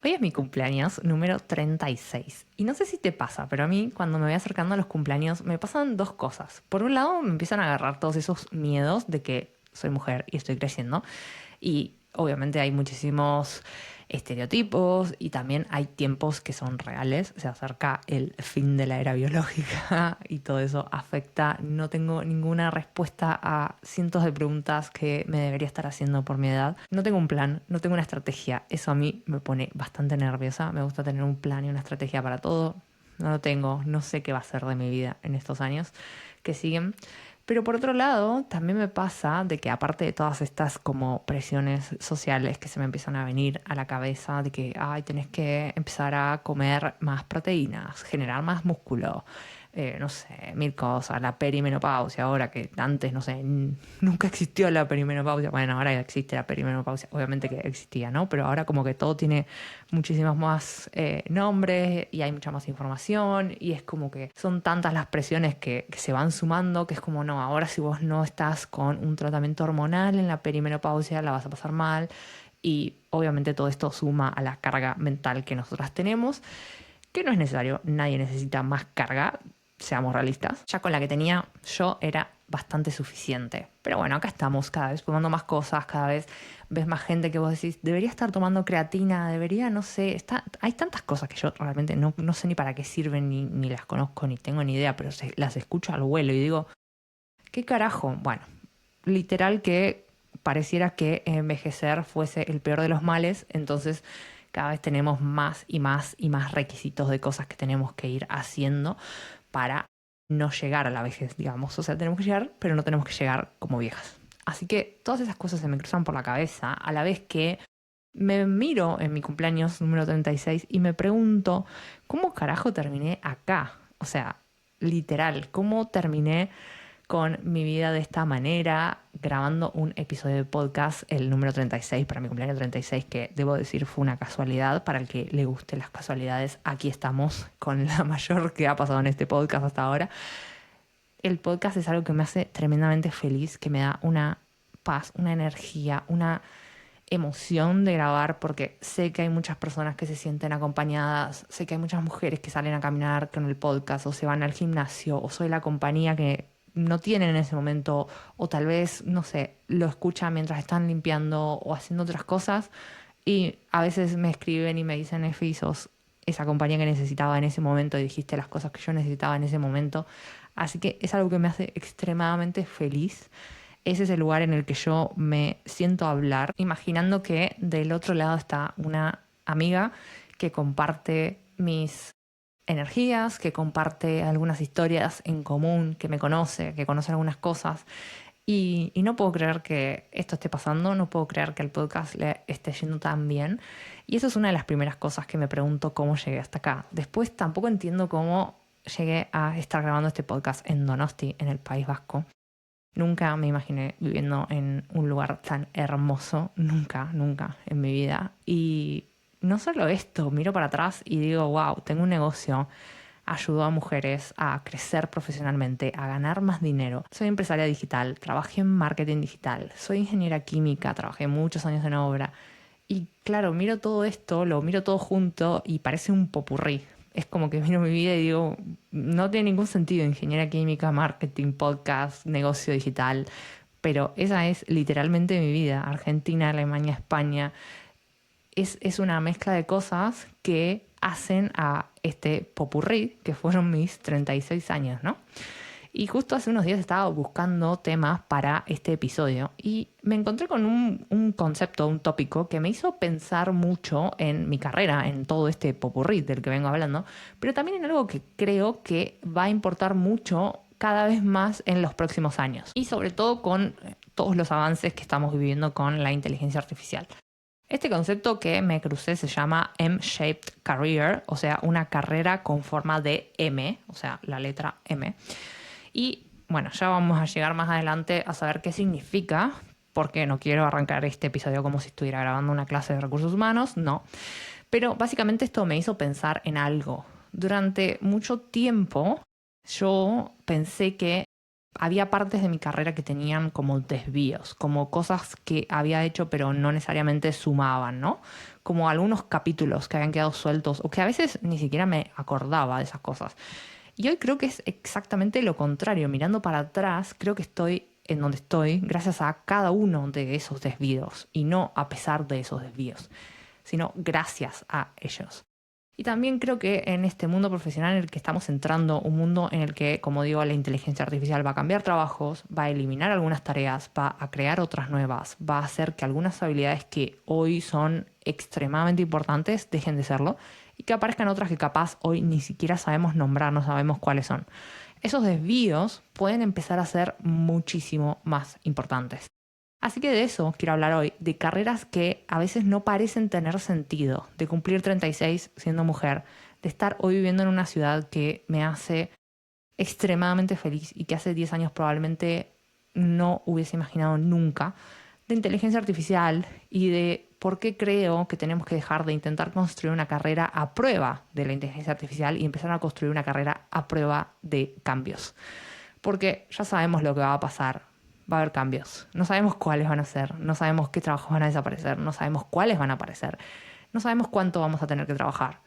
Hoy es mi cumpleaños número 36 y no sé si te pasa, pero a mí cuando me voy acercando a los cumpleaños me pasan dos cosas. Por un lado me empiezan a agarrar todos esos miedos de que soy mujer y estoy creciendo y obviamente hay muchísimos estereotipos y también hay tiempos que son reales. Se acerca el fin de la era biológica y todo eso afecta. No tengo ninguna respuesta a cientos de preguntas que me debería estar haciendo por mi edad. No tengo un plan, no tengo una estrategia. Eso a mí me pone bastante nerviosa. Me gusta tener un plan y una estrategia para todo. No lo tengo, no sé qué va a ser de mi vida en estos años que siguen. Pero por otro lado, también me pasa de que aparte de todas estas como presiones sociales que se me empiezan a venir a la cabeza, de que, ay, tenés que empezar a comer más proteínas, generar más músculo, no sé, mil cosas, la perimenopausia, ahora que antes, no sé, nunca existió la perimenopausia, bueno, ahora ya existe la perimenopausia, obviamente que existía, ¿no? Pero ahora como que todo tiene muchísimos más nombres y hay mucha más información y es como que son tantas las presiones que se van sumando que es como, no, ahora si vos no estás con un tratamiento hormonal en la perimenopausia la vas a pasar mal y obviamente todo esto suma a la carga mental que nosotras tenemos, que no es necesario, nadie necesita más carga, seamos realistas. Ya con la que tenía yo era bastante suficiente. Pero bueno, acá estamos cada vez probando más cosas, cada vez ves más gente que vos decís, debería estar tomando creatina, debería, no sé, hay tantas cosas que yo realmente no sé ni para qué sirven, ni las conozco, ni tengo ni idea, pero las escucho al vuelo y digo, ¿qué carajo? Bueno, literal que pareciera que envejecer fuese el peor de los males, entonces cada vez tenemos más y más y más requisitos de cosas que tenemos que ir haciendo para no llegar a la vejez, digamos. O sea, tenemos que llegar, pero no tenemos que llegar como viejas. Así que todas esas cosas se me cruzan por la cabeza a la vez que me miro en mi cumpleaños número 36 y me pregunto, ¿cómo carajo terminé acá? O sea, literal, ¿cómo terminé con mi vida de esta manera, grabando un episodio de podcast, el número 36 para mi cumpleaños 36, que debo decir fue una casualidad? Para el que le guste las casualidades, aquí estamos con la mayor que ha pasado en este podcast hasta ahora. El podcast es algo que me hace tremendamente feliz, que me da una paz, una energía, una emoción de grabar, porque sé que hay muchas personas que se sienten acompañadas, sé que hay muchas mujeres que salen a caminar con el podcast o se van al gimnasio o soy la compañía que no tienen en ese momento o tal vez, no sé, lo escuchan mientras están limpiando o haciendo otras cosas y a veces me escriben y me dicen, Efi, sos esa compañía que necesitaba en ese momento y dijiste las cosas que yo necesitaba en ese momento. Así que es algo que me hace extremadamente feliz. Ese es el lugar en el que yo me siento a hablar, imaginando que del otro lado está una amiga que comparte mis energías, que comparte algunas historias en común, que me conoce, que conoce algunas cosas. Y no puedo creer que esto esté pasando, no puedo creer que el podcast le esté yendo tan bien. Y eso es una de las primeras cosas que me pregunto cómo llegué hasta acá. Después tampoco entiendo cómo llegué a estar grabando este podcast en Donosti, en el País Vasco. Nunca me imaginé viviendo en un lugar tan hermoso, nunca, nunca en mi vida. Y no solo esto, miro para atrás y digo, wow, tengo un negocio, ayudo a mujeres a crecer profesionalmente, a ganar más dinero. Soy empresaria digital, trabajé en marketing digital, soy ingeniera química, trabajé muchos años en obra. Y claro, miro todo esto, lo miro todo junto y parece un popurrí. Es como que miro mi vida y digo, no tiene ningún sentido, ingeniería química, marketing, podcast, negocio digital, pero esa es literalmente mi vida. Argentina, Alemania, España. Es una mezcla de cosas que hacen a este popurrí, que fueron mis 36 años, ¿no? Y justo hace unos días estaba buscando temas para este episodio y me encontré con un concepto, un tópico que me hizo pensar mucho en mi carrera, en todo este popurrí del que vengo hablando, pero también en algo que creo que va a importar mucho cada vez más en los próximos años y sobre todo con todos los avances que estamos viviendo con la inteligencia artificial. Este concepto que me crucé se llama M-shaped career, o sea, una carrera con forma de M, o sea, la letra M. Y bueno, ya vamos a llegar más adelante a saber qué significa, porque no quiero arrancar este episodio como si estuviera grabando una clase de recursos humanos, no. Pero básicamente esto me hizo pensar en algo. Durante mucho tiempo yo pensé que había partes de mi carrera que tenían como desvíos, como cosas que había hecho pero no necesariamente sumaban, ¿no? Como algunos capítulos que habían quedado sueltos o que a veces ni siquiera me acordaba de esas cosas. Y hoy creo que es exactamente lo contrario. Mirando para atrás, creo que estoy en donde estoy gracias a cada uno de esos desvíos y no a pesar de esos desvíos, sino gracias a ellos. Y también creo que en este mundo profesional en el que estamos entrando, un mundo en el que, como digo, la inteligencia artificial va a cambiar trabajos, va a eliminar algunas tareas, va a crear otras nuevas, va a hacer que algunas habilidades que hoy son extremadamente importantes dejen de serlo y que aparezcan otras que capaz hoy ni siquiera sabemos nombrar, no sabemos cuáles son. Esos desvíos pueden empezar a ser muchísimo más importantes. Así que de eso quiero hablar hoy, de carreras que a veces no parecen tener sentido, de cumplir 36 siendo mujer, de estar hoy viviendo en una ciudad que me hace extremadamente feliz y que hace 10 años probablemente no hubiese imaginado nunca, de inteligencia artificial y de por qué creo que tenemos que dejar de intentar construir una carrera a prueba de la inteligencia artificial y empezar a construir una carrera a prueba de cambios. Porque ya sabemos lo que va a pasar. Va a haber cambios. No sabemos cuáles van a ser, no sabemos qué trabajos van a desaparecer, no sabemos cuáles van a aparecer, no sabemos cuánto vamos a tener que trabajar.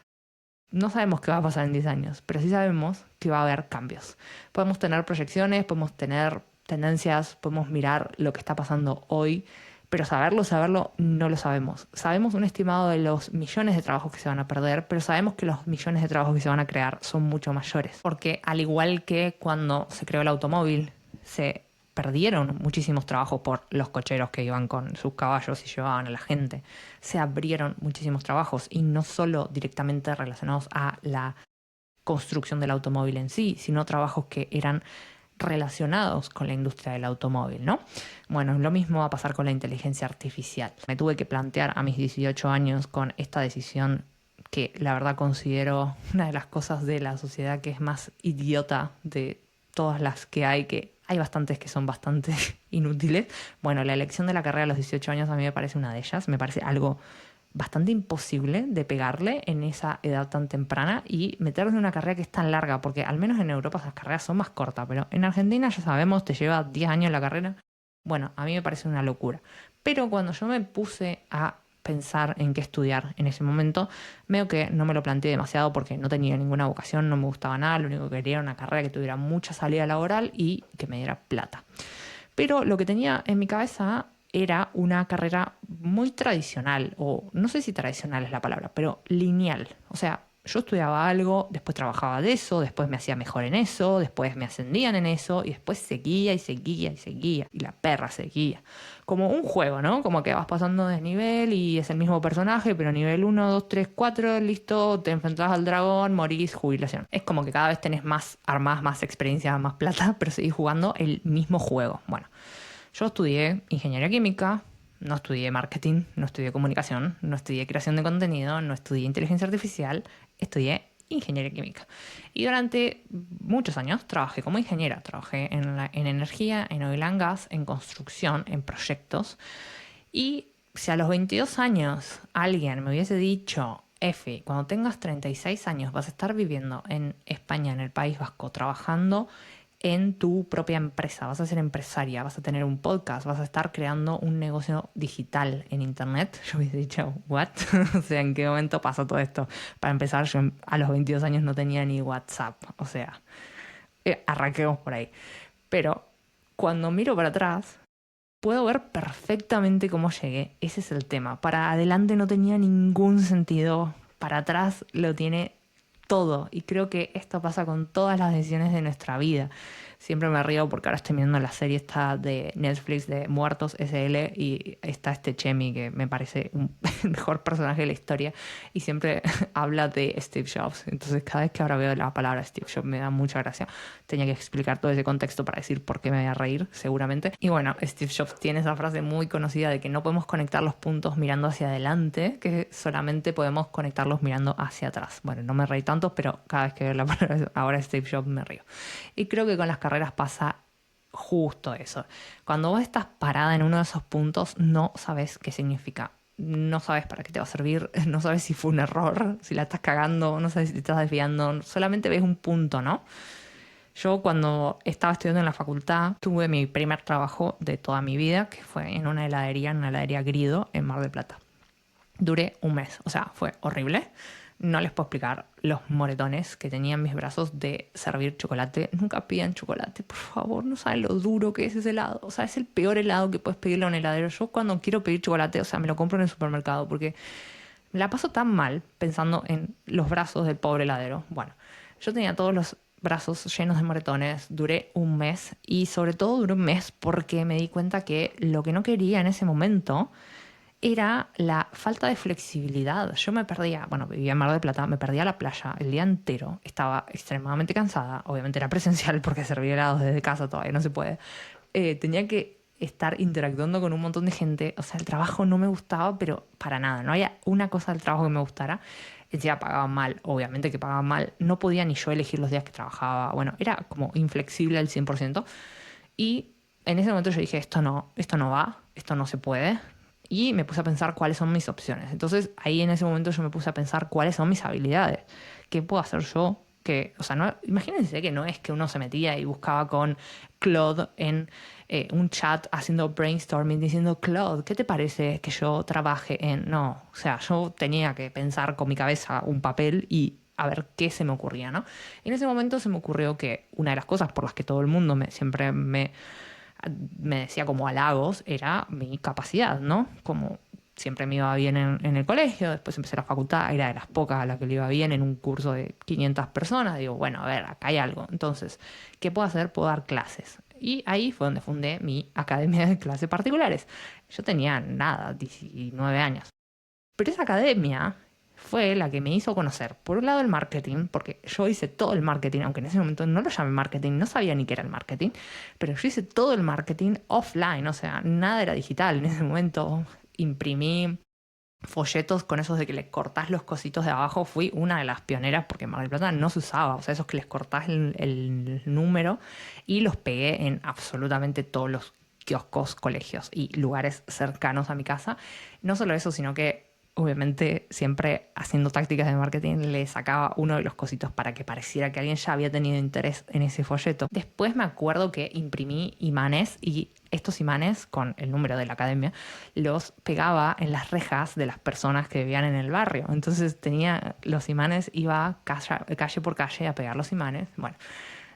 No sabemos qué va a pasar en 10 años, pero sí sabemos que va a haber cambios. Podemos tener proyecciones, podemos tener tendencias, podemos mirar lo que está pasando hoy, pero saberlo, no lo sabemos. Sabemos un estimado de los millones de trabajos que se van a perder, pero sabemos que los millones de trabajos que se van a crear son mucho mayores. Porque al igual que cuando se creó el automóvil, se perdieron muchísimos trabajos por los cocheros que iban con sus caballos y llevaban a la gente. Se abrieron muchísimos trabajos y no solo directamente relacionados a la construcción del automóvil en sí, sino trabajos que eran relacionados con la industria del automóvil, ¿no? Bueno, lo mismo va a pasar con la inteligencia artificial. Me tuve que plantear a mis 18 años con esta decisión que la verdad considero una de las cosas de la sociedad que es más idiota de todas las que hay bastantes que son bastante inútiles. Bueno, la elección de la carrera a los 18 años a mí me parece una de ellas. Me parece algo bastante imposible de pegarle en esa edad tan temprana y meterse en una carrera que es tan larga, porque al menos en Europa esas carreras son más cortas, pero en Argentina ya sabemos, te lleva 10 años la carrera. Bueno, a mí me parece una locura. Pero cuando yo me puse a pensar en qué estudiar en ese momento, veo que no me lo planteé demasiado porque no tenía ninguna vocación, no me gustaba nada, lo único que quería era una carrera que tuviera mucha salida laboral y que me diera plata. Pero lo que tenía en mi cabeza era una carrera muy tradicional, o no sé si tradicional es la palabra, pero lineal. O sea, yo estudiaba algo, después trabajaba de eso, después me hacía mejor en eso, después me ascendían en eso, y después seguía y seguía y seguía, y la perra seguía. Como un juego, ¿no? Como que vas pasando de nivel y es el mismo personaje, pero nivel 1, 2, 3, 4, listo, te enfrentás al dragón, morís, jubilación. Es como que cada vez tenés más armas, más experiencia, más plata, pero seguís jugando el mismo juego. Bueno, yo estudié ingeniería química, no estudié marketing, no estudié comunicación, no estudié creación de contenido, no estudié inteligencia artificial, estudié ingeniería química. Y durante muchos años trabajé como ingeniera. Trabajé en energía, en oil and gas, en construcción, en proyectos. Y si a los 22 años alguien me hubiese dicho, Efi, cuando tengas 36 años vas a estar viviendo en España, en el País Vasco, trabajando en tu propia empresa, vas a ser empresaria, vas a tener un podcast, vas a estar creando un negocio digital en internet, yo hubiese dicho, ¿what? O sea, ¿en qué momento pasó todo esto? Para empezar, yo a los 22 años no tenía ni WhatsApp, o sea, arranquemos por ahí. Pero cuando miro para atrás, puedo ver perfectamente cómo llegué. Ese es el tema. Para adelante no tenía ningún sentido, para atrás lo tiene todo. Y creo que esto pasa con todas las decisiones de nuestra vida. Siempre me río porque ahora estoy viendo la serie esta de Netflix de Muertos SL y está este Chemi que me parece el mejor personaje de la historia y siempre habla de Steve Jobs. Entonces cada vez que ahora veo la palabra Steve Jobs me da mucha gracia. Tenía que explicar todo ese contexto para decir por qué me voy a reír, seguramente. Y bueno, Steve Jobs tiene esa frase muy conocida de que no podemos conectar los puntos mirando hacia adelante, que solamente podemos conectarlos mirando hacia atrás. Bueno, no me reí tanto, pero cada vez que veo la palabra ahora Steve Jobs me río. Y creo que con las carreras pasa justo eso. Cuando vos estás parada en uno de esos puntos, no sabes qué significa. No sabes para qué te va a servir, no sabes si fue un error, si la estás cagando, no sabes si te estás desviando, solamente ves un punto, ¿no? Yo cuando estaba estudiando en la facultad tuve mi primer trabajo de toda mi vida, que fue en una heladería Grido en Mar del Plata. Duré un mes, o sea, fue horrible. No les puedo explicar los moretones que tenía en mis brazos de servir chocolate. Nunca pidan chocolate, por favor, no saben lo duro que es ese helado. O sea, es el peor helado que puedes pedirle a un heladero. Yo cuando quiero pedir chocolate, o sea, me lo compro en el supermercado porque la paso tan mal pensando en los brazos del pobre heladero. Bueno, yo tenía todos los brazos llenos de moretones, duré un mes y sobre todo duré un mes porque me di cuenta que lo que no quería en ese momento era la falta de flexibilidad. Yo me perdía, bueno, vivía en Mar del Plata, me perdía la playa el día entero, estaba extremadamente cansada, obviamente era presencial porque servía helados desde casa, todavía no se puede. Tenía que estar interactuando con un montón de gente, o sea, el trabajo no me gustaba, pero para nada, no había una cosa del trabajo que me gustara. Encima pagaban mal, obviamente que pagaban mal, no podía ni yo elegir los días que trabajaba, bueno, era como inflexible al 100%. Y en ese momento yo dije, esto no va, esto no se puede. Y me puse a pensar cuáles son mis opciones. Entonces ahí en ese momento yo me puse a pensar cuáles son mis habilidades. ¿Qué puedo hacer yo? Que, o sea, no, imagínense que no es que uno se metía y buscaba con Claude en un chat haciendo brainstorming diciendo, Claude, ¿qué te parece que yo trabaje en...? No, o sea, yo tenía que pensar con mi cabeza un papel y a ver qué se me ocurría, ¿no? Y en ese momento se me ocurrió que una de las cosas por las que todo el mundo siempre me decía como halagos era mi capacidad, ¿no? Como siempre me iba bien en el colegio, después empecé la facultad, era de las pocas a las que le iba bien en un curso de 500 personas. Digo, bueno, a ver, acá hay algo. Entonces, ¿qué puedo hacer? Puedo dar clases. Y ahí fue donde fundé mi academia de clases particulares. Yo tenía nada, 19 años. Pero esa academia fue la que me hizo conocer, por un lado, el marketing, porque yo hice todo el marketing, aunque en ese momento no lo llamé marketing, no sabía ni qué era el marketing, pero yo hice todo el marketing offline, o sea, nada era digital. En ese momento imprimí folletos con esos de que le cortás los cositos de abajo. Fui una de las pioneras porque en Mar del Plata no se usaba, o sea, esos que les cortás el número, y los pegué en absolutamente todos los kioscos, colegios y lugares cercanos a mi casa. No solo eso, sino que obviamente siempre haciendo tácticas de marketing le sacaba uno de los cositos para que pareciera que alguien ya había tenido interés en ese folleto. Después me acuerdo que imprimí imanes y estos imanes con el número de la academia los pegaba en las rejas de las personas que vivían en el barrio. Entonces tenía los imanes, iba calle por calle a pegar los imanes. Bueno,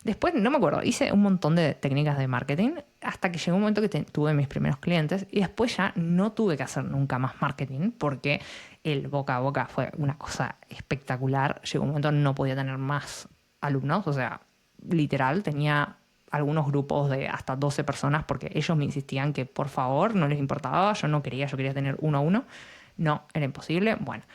después, no me acuerdo, hice un montón de técnicas de marketing hasta que llegó un momento que tuve mis primeros clientes y después ya no tuve que hacer nunca más marketing porque el boca a boca fue una cosa espectacular. Llegó un momento que no podía tener más alumnos, o sea, literal, tenía algunos grupos de hasta 12 personas porque ellos me insistían que por favor no les importaba, yo no quería, yo quería tener uno a uno. No, era imposible. Bueno,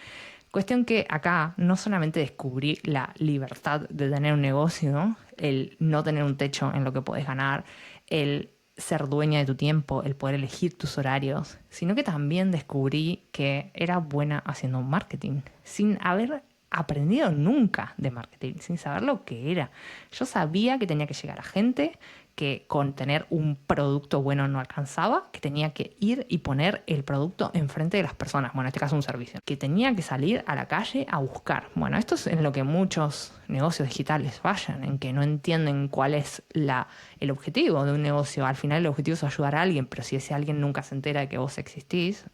cuestión que acá no solamente descubrí la libertad de tener un negocio, ¿no? El no tener un techo en lo que podés ganar, el ser dueña de tu tiempo, el poder elegir tus horarios, sino que también descubrí que era buena haciendo marketing, sin haber aprendido nunca de marketing, sin saber lo que era. Yo sabía que tenía que llegar a gente, que con tener un producto bueno no alcanzaba, que tenía que ir y poner el producto enfrente de las personas, bueno, en este caso un servicio, que tenía que salir a la calle a buscar. Bueno, esto es en lo que muchos negocios digitales fallan, en que no entienden cuál es el objetivo de un negocio. Al final el objetivo es ayudar a alguien, pero si ese alguien nunca se entera de que vos existís,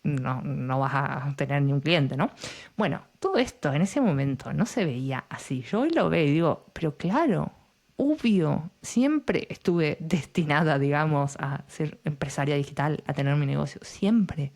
no vas a tener ni un cliente, ¿no? Bueno, todo esto en ese momento no se veía así. Yo hoy lo veo y digo, pero claro, obvio, siempre estuve destinada, digamos, a ser empresaria digital, a tener mi negocio, siempre.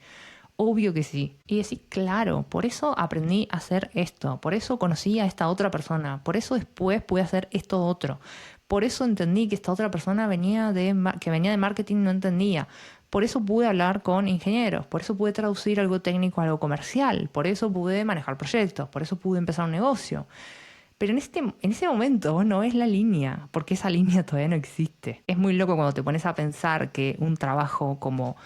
Obvio que sí. Y decir, claro, por eso aprendí a hacer esto, por eso conocí a esta otra persona, por eso después pude hacer esto otro, por eso entendí que esta otra persona que venía de marketing no entendía. Por eso pude hablar con ingenieros, por eso pude traducir algo técnico a algo comercial, por eso pude manejar proyectos, por eso pude empezar un negocio. Pero en ese momento vos no ves la línea, porque esa línea todavía no existe. Es muy loco cuando te pones a pensar que un trabajo como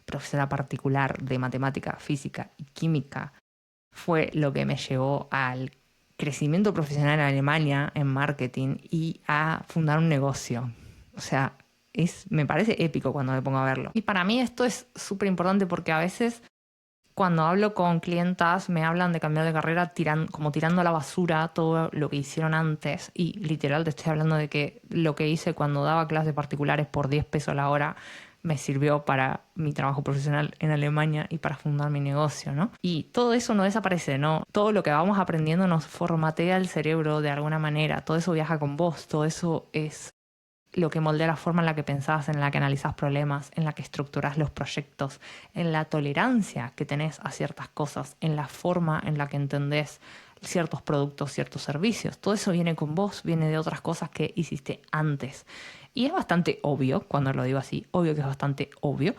profesora particular de matemática, física y química fue lo que me llevó al crecimiento profesional en Alemania en marketing y a fundar un negocio. O sea, me parece épico cuando me pongo a verlo. Y para mí esto es súper importante porque a veces Cuando hablo con clientas me hablan de cambiar de carrera como tirando a la basura todo lo que hicieron antes y literal te estoy hablando de que lo que hice cuando daba clases particulares por 10 pesos la hora me sirvió para mi trabajo profesional en Alemania y para fundar mi negocio, ¿no? Y todo eso no desaparece, ¿no? Todo lo que vamos aprendiendo nos formatea el cerebro de alguna manera, todo eso viaja con vos, todo eso es lo que moldea la forma en la que pensás, en la que analizás problemas, en la que estructurás los proyectos, en la tolerancia que tenés a ciertas cosas, en la forma en la que entendés ciertos productos, ciertos servicios. Todo eso viene con vos, viene de otras cosas que hiciste antes. Y es bastante obvio, cuando lo digo así, obvio que es bastante obvio,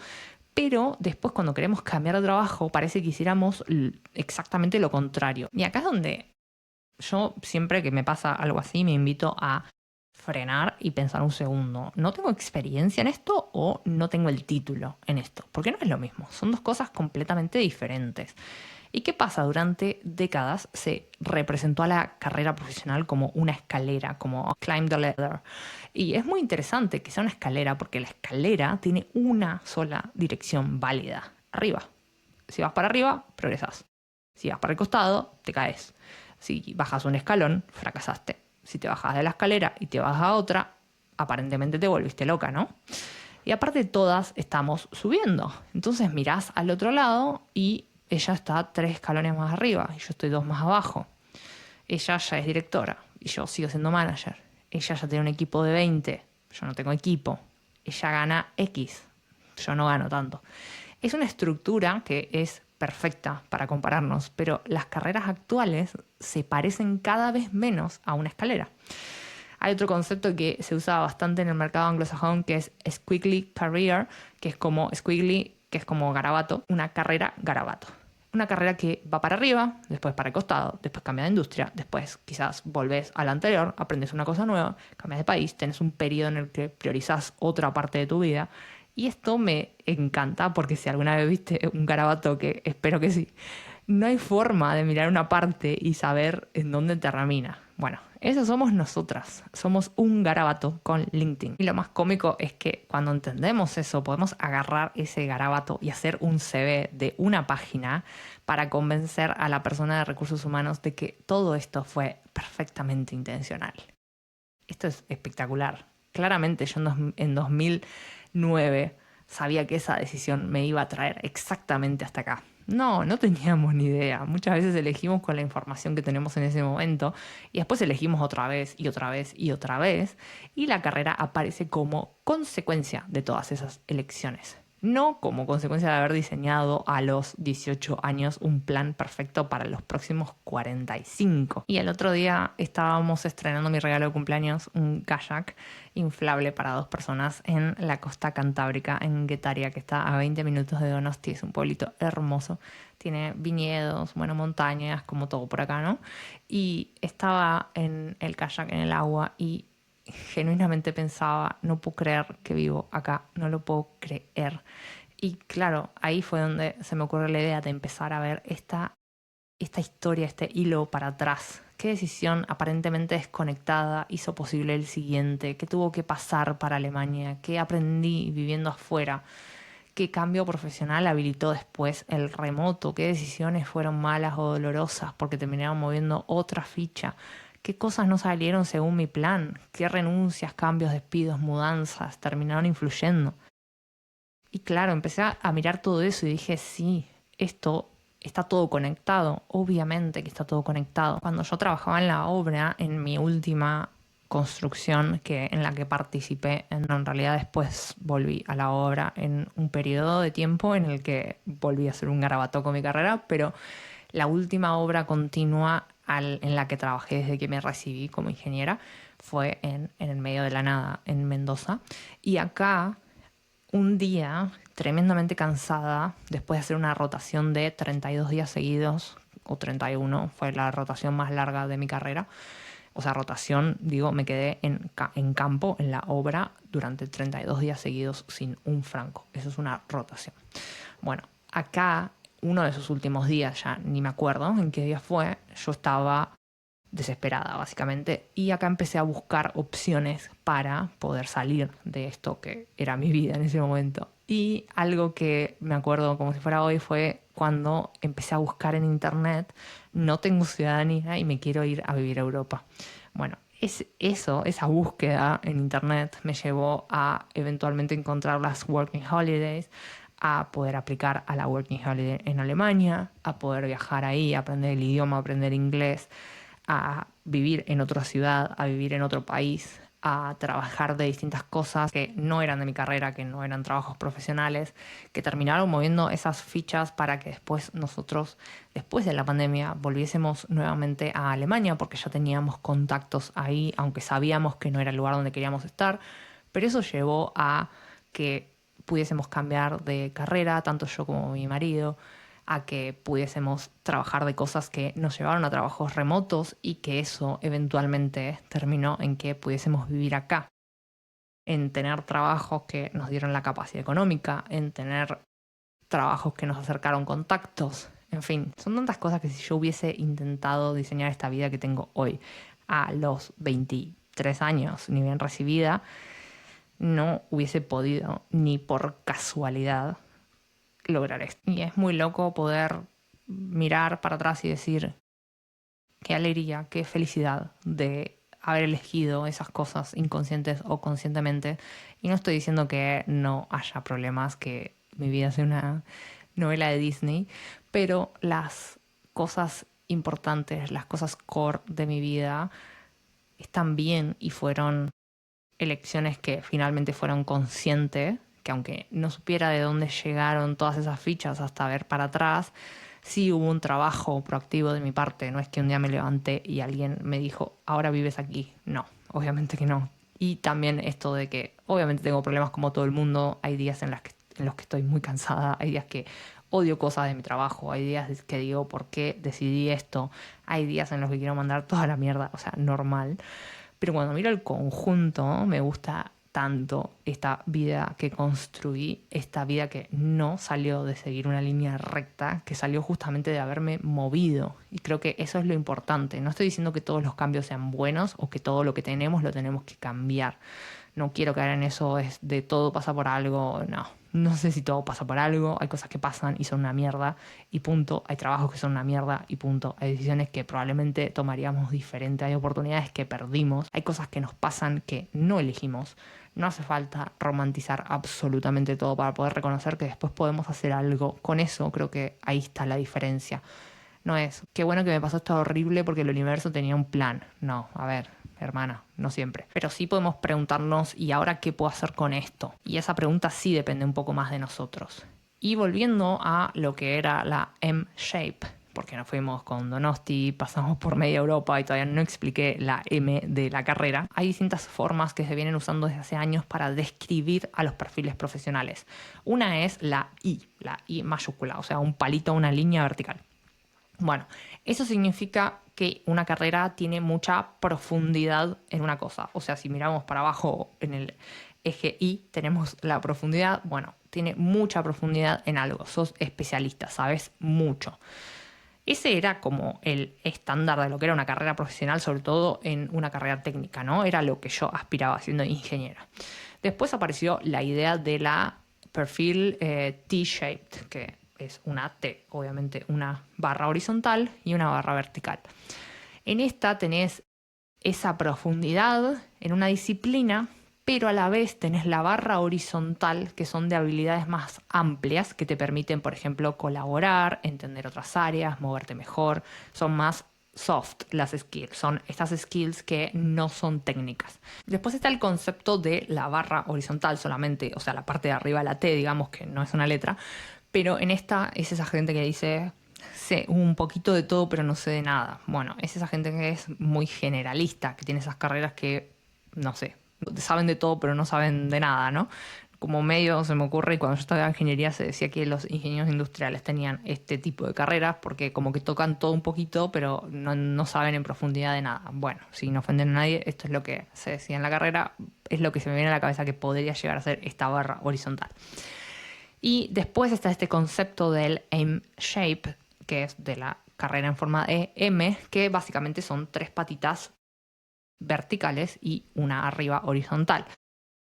pero después cuando queremos cambiar de trabajo parece que hiciéramos exactamente lo contrario. Y acá es donde yo siempre que me pasa algo así me invito a frenar y pensar un segundo. ¿No tengo experiencia en esto o no tengo el título en esto? Porque no es lo mismo, son dos cosas completamente diferentes. ¿Y qué pasa? Durante décadas se representó a la carrera profesional como una escalera, como climb the ladder. Y es muy interesante que sea una escalera porque la escalera tiene una sola dirección válida, arriba. Si vas para arriba, progresas. Si vas para el costado, te caes. Si bajas un escalón, fracasaste. Si te bajas de la escalera y te vas a otra, aparentemente te volviste loca, ¿no? Y aparte todas estamos subiendo. Entonces mirás al otro lado y ella está 3 escalones más arriba y yo estoy 2 más abajo. Ella ya es directora y yo sigo siendo manager. Ella ya tiene un equipo de 20, yo no tengo equipo. Ella gana X, yo no gano tanto. Es una estructura que es perfecta para compararnos, pero las carreras actuales se parecen cada vez menos a una escalera. Hay otro concepto que se usa bastante en el mercado anglosajón que es squiggly career, que es como squiggly, que es como garabato, una carrera garabato. Una carrera que va para arriba, después para el costado, después cambia de industria, después quizás volvés a la anterior, aprendes una cosa nueva, cambias de país, tenés un periodo en el que priorizás otra parte de tu vida. Y esto me encanta porque si alguna vez viste un garabato, que espero que sí, no hay forma de mirar una parte y saber en dónde termina. Bueno, eso somos nosotras. Somos un garabato con LinkedIn. Y lo más cómico es que cuando entendemos eso, podemos agarrar ese garabato y hacer un CV de una página para convencer a la persona de recursos humanos de que todo esto fue perfectamente intencional. Esto es espectacular. Claramente yo en 2009 sabía que esa decisión me iba a traer exactamente hasta acá. No teníamos ni idea. Muchas veces elegimos con la información que tenemos en ese momento y después elegimos otra vez y otra vez y otra vez y la carrera aparece como consecuencia de todas esas elecciones. No como consecuencia de haber diseñado a los 18 años un plan perfecto para los próximos 45. Y el otro día estábamos estrenando mi regalo de cumpleaños, un kayak inflable para 2 personas en la costa cantábrica, en Guetaria, que está a 20 minutos de Donosti. Es un pueblito hermoso. Tiene viñedos, bueno, montañas, como todo por acá, ¿no? Y estaba en el kayak en el agua y genuinamente pensaba, no puedo creer que vivo acá, no lo puedo creer. Y claro, ahí fue donde se me ocurrió la idea de empezar a ver esta historia, este hilo para atrás. ¿Qué decisión aparentemente desconectada hizo posible el siguiente? ¿Qué tuvo que pasar para Alemania? ¿Qué aprendí viviendo afuera? ¿Qué cambio profesional habilitó después el remoto? ¿Qué decisiones fueron malas o dolorosas porque terminaron moviendo otra ficha? ¿Qué cosas no salieron según mi plan? ¿Qué renuncias, cambios, despidos, mudanzas terminaron influyendo? Y claro, empecé a mirar todo eso y dije, sí, esto está todo conectado. Obviamente que está todo conectado. Cuando yo trabajaba en la obra, en mi última construcción en la que participé, en realidad después volví a la obra en un periodo de tiempo en el que volví a hacer un garabato con mi carrera, pero la última obra continua en la que trabajé desde que me recibí como ingeniera fue en el medio de la nada, en Mendoza. Y acá, un día, tremendamente cansada, después de hacer una rotación de 32 días seguidos, o 31, fue la rotación más larga de mi carrera. O sea, rotación, digo, me quedé en campo, en la obra, durante 32 días seguidos sin un franco. Eso es una rotación. Bueno, acá, uno de esos últimos días, ya ni me acuerdo en qué día fue, yo estaba desesperada, básicamente, y acá empecé a buscar opciones para poder salir de esto que era mi vida en ese momento. Y algo que me acuerdo como si fuera hoy fue cuando empecé a buscar en internet, no tengo ciudadanía y me quiero ir a vivir a Europa. Bueno, esa búsqueda en internet me llevó a eventualmente encontrar las Working Holidays, a poder aplicar a la Working Holiday en Alemania, a poder viajar ahí, aprender el idioma, aprender inglés, a vivir en otra ciudad, a vivir en otro país, a trabajar de distintas cosas que no eran de mi carrera, que no eran trabajos profesionales, que terminaron moviendo esas fichas para que después nosotros, después de la pandemia, volviésemos nuevamente a Alemania, porque ya teníamos contactos ahí, aunque sabíamos que no era el lugar donde queríamos estar, pero eso llevó a que pudiésemos cambiar de carrera, tanto yo como mi marido, a que pudiésemos trabajar de cosas que nos llevaron a trabajos remotos y que eso eventualmente terminó en que pudiésemos vivir acá, en tener trabajos que nos dieron la capacidad económica, en tener trabajos que nos acercaron contactos, en fin, son tantas cosas que si yo hubiese intentado diseñar esta vida que tengo hoy a los 23 años, ni bien recibida, no hubiese podido ni por casualidad lograr esto. Y es muy loco poder mirar para atrás y decir qué alegría, qué felicidad de haber elegido esas cosas inconscientes o conscientemente. Y no estoy diciendo que no haya problemas, que mi vida sea una novela de Disney, pero las cosas importantes, las cosas core de mi vida están bien y fueron elecciones que finalmente fueron conscientes, que aunque no supiera de dónde llegaron todas esas fichas hasta ver para atrás, sí hubo un trabajo proactivo de mi parte. No es que un día me levanté y alguien me dijo, ahora vives aquí. No, obviamente que no. Y también esto de que obviamente tengo problemas como todo el mundo. Hay días en los que estoy muy cansada, hay días que odio cosas de mi trabajo, hay días que digo, ¿por qué decidí esto? Hay días en los que quiero mandar toda la mierda, o sea, normal. Pero cuando miro el conjunto, me gusta tanto esta vida que construí, esta vida que no salió de seguir una línea recta, que salió justamente de haberme movido. Y creo que eso es lo importante. No estoy diciendo que todos los cambios sean buenos o que todo lo que tenemos lo tenemos que cambiar. No quiero caer en eso, es de todo pasa por algo. No, no sé si todo pasa por algo. Hay cosas que pasan y son una mierda y punto. Hay trabajos que son una mierda y punto. Hay decisiones que probablemente tomaríamos diferente. Hay oportunidades que perdimos. Hay cosas que nos pasan que no elegimos. No hace falta romantizar absolutamente todo para poder reconocer que después podemos hacer algo. Con eso creo que ahí está la diferencia. No es, qué bueno que me pasó esto horrible porque el universo tenía un plan. No, a ver, hermana, no siempre. Pero sí podemos preguntarnos, ¿y ahora qué puedo hacer con esto? Y esa pregunta sí depende un poco más de nosotros. Y volviendo a lo que era la M-Shape, porque nos fuimos con Donosti, pasamos por media Europa y todavía no expliqué la M de la carrera, hay distintas formas que se vienen usando desde hace años para describir a los perfiles profesionales. Una es la I mayúscula, o sea, un palito, una línea vertical. Bueno, eso significa que una carrera tiene mucha profundidad en una cosa. O sea, si miramos para abajo en el eje Y, tenemos la profundidad. Bueno, tiene mucha profundidad en algo. Sos especialista, sabes mucho. Ese era como el estándar de lo que era una carrera profesional, sobre todo en una carrera técnica, ¿no? Era lo que yo aspiraba siendo ingeniera. Después apareció la idea de la perfil T-shaped, que es una T, obviamente una barra horizontal y una barra vertical. En esta tenés esa profundidad en una disciplina, pero a la vez tenés la barra horizontal, que son de habilidades más amplias, que te permiten, por ejemplo, colaborar, entender otras áreas, moverte mejor, son más soft las skills, son estas skills que no son técnicas. Después está el concepto de la barra horizontal solamente, o sea, la parte de arriba de la T, digamos que no es una letra, pero en esta es esa gente que dice, sé un poquito de todo, pero no sé de nada. Bueno, es esa gente que es muy generalista, que tiene esas carreras que, no sé, saben de todo, pero no saben de nada, ¿no? Como medio se me ocurre, y cuando yo estaba en ingeniería se decía que los ingenieros industriales tenían este tipo de carreras porque como que tocan todo un poquito, pero no saben en profundidad de nada. Bueno, sin ofender a nadie, esto es lo que se decía en la carrera, es lo que se me viene a la cabeza que podría llegar a ser esta barra horizontal. Y después está este concepto del M-shape, que es de la carrera en forma de M, que básicamente son 3 patitas verticales y una arriba horizontal.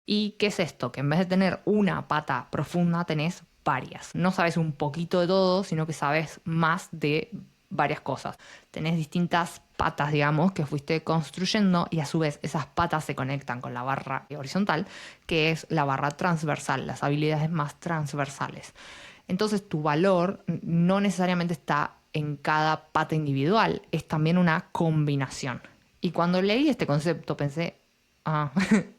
¿Y qué es esto? Que en vez de tener una pata profunda, tenés varias. No sabes un poquito de todo, sino que sabes más de varias cosas. Tenés distintas patas, digamos, que fuiste construyendo y a su vez esas patas se conectan con la barra horizontal, que es la barra transversal, las habilidades más transversales. Entonces tu valor no necesariamente está en cada pata individual, es también una combinación. Y cuando leí este concepto pensé, ah,